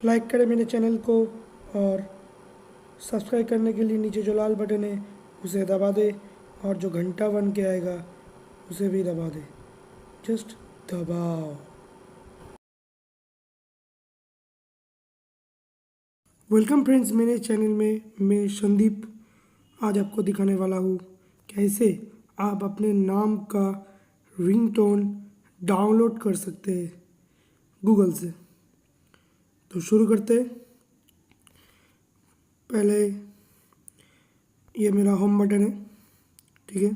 Like करें मेरे channel को और सब्सक्राइब करने के लिए नीचे जो लाल बटन है उसे दबा दे और जो घंटा बन के आएगा उसे भी दबा दे। जस्ट दबाओ। वेलकम फ्रेंड्स, मेरे चैनल में मैं संदीप आज आपको दिखाने वाला हूँ कैसे आप अपने नाम का रिंगटोन डाउनलोड कर सकते हैं गूगल से। तो शुरू करते हैं। पहले ये मेरा होम बटन है, ठीक है।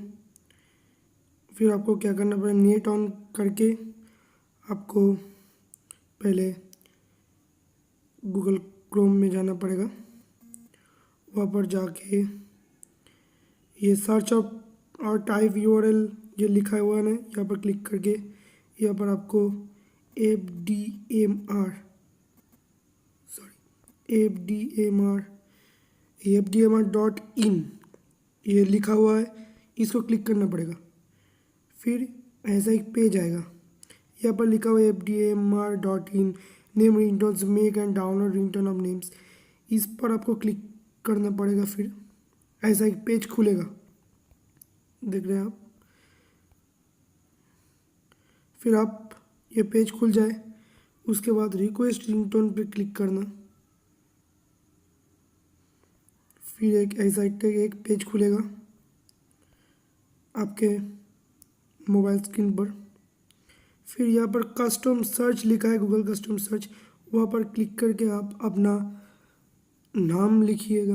फिर आपको क्या करना पड़ेगा, नेट ऑन करके आपको पहले गूगल क्रोम में जाना पड़ेगा। वहाँ पर जाके ये सर्च ऑफ और टाइप यूआरएल ये लिखा हुआ है ना, यहाँ पर क्लिक करके यहाँ पर आपको fdmr.in ये लिखा हुआ है, इसको क्लिक करना पड़ेगा। फिर ऐसा एक पेज आएगा, यहाँ पर लिखा हुआ है fdmr.in name ringtones make and download ringtone of names. इस पर आपको क्लिक करना पड़ेगा। फिर ऐसा एक पेज खुलेगा, देख रहे हैं आप। फिर आप ये पेज खुल जाए, उसके बाद रिक्वेस्ट रिंगटोन पे क्लिक करना। फिर एक ऐसा एक पेज खुलेगा आपके मोबाइल स्क्रीन पर। फिर यहाँ पर कस्टम सर्च लिखा है, गूगल कस्टम सर्च, वहाँ पर क्लिक करके आप अपना नाम लिखिएगा।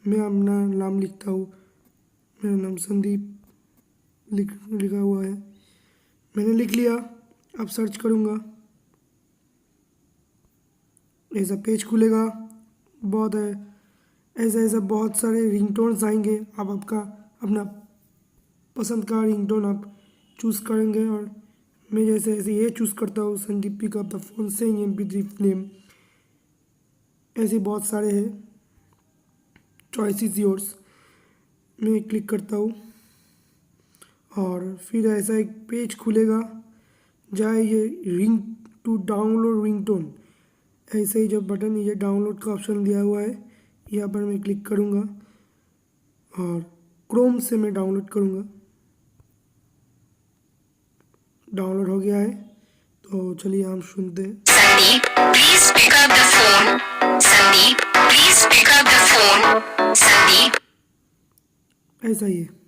मैं अपना नाम लिखता हूँ, मेरा नाम संदीप लिखा हुआ है, मैंने लिख लिया। अब सर्च करूँगा, ऐसा पेज खुलेगा। बहुत है ऐसा बहुत सारे रिंगटोन्स आएंगे। आप आपका अपना पसंद का रिंगटोन आप चूज़ करेंगे और मैं जैसे ऐसे ये चूज़ करता हूँ, Sandeep pick up the phone से MP3 फ्लेम। ऐसे बहुत सारे हैं, चॉइस इज़ योर्स। मैं क्लिक करता हूँ और फिर ऐसा एक पेज खुलेगा, जहाँ ये रिंग टू डाउनलोड रिंगटोन, ऐसे ही जो बटन ये डाउनलोड का ऑप्शन दिया हुआ है, यहाँ पर मैं क्लिक करूँगा और क्रोम से मैं डाउनलोड करूँगा। डाउनलोड हो गया है, तो चलिए हम सुनते हैं। Sandeep, please pick up the phone. Sandeep, please pick up the phone. Sandeep. ऐसा ही है।